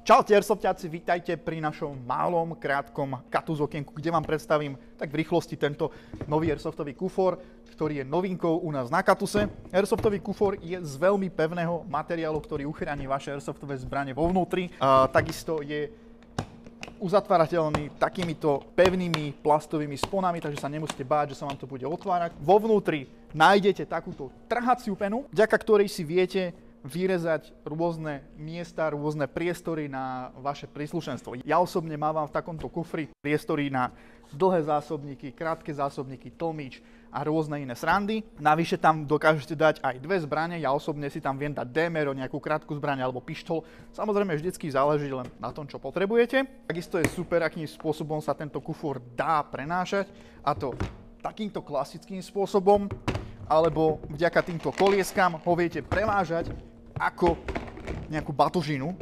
Čaute airsofťáci, vítajte pri našom malom, krátkom Katus okienku, kde vám predstavím tak v rýchlosti tento nový airsoftový kufor, ktorý je novinkou u nás na Katuse. Airsoftový kufor je z veľmi pevného materiálu, ktorý uchráni vaše airsoftové zbrane vo vnútri. Takisto je uzatvárateľný takýmito pevnými plastovými sponami, takže sa nemusíte báť, že sa vám to bude otvárať. Vo vnútri nájdete takúto trhaciu penu, vďaka ktorej si viete vyrezať rôzne miesta, rôzne priestory na vaše príslušenstvo. Ja osobne mávam v takomto kufri priestory na dlhé zásobníky, krátke zásobníky, tlmič a rôzne iné srandy. Navyše tam dokážete dať aj dve zbrane, ja osobne si tam viem dať DMR, nejakú krátku zbraň alebo pištol. Samozrejme vždycky záleží len na tom, čo potrebujete. Takisto je super, akým spôsobom sa tento kufor dá prenášať, a to takýmto klasickým spôsobom, alebo vďaka týmto kolieskam ho viete prevážať ako nejakú batožinu.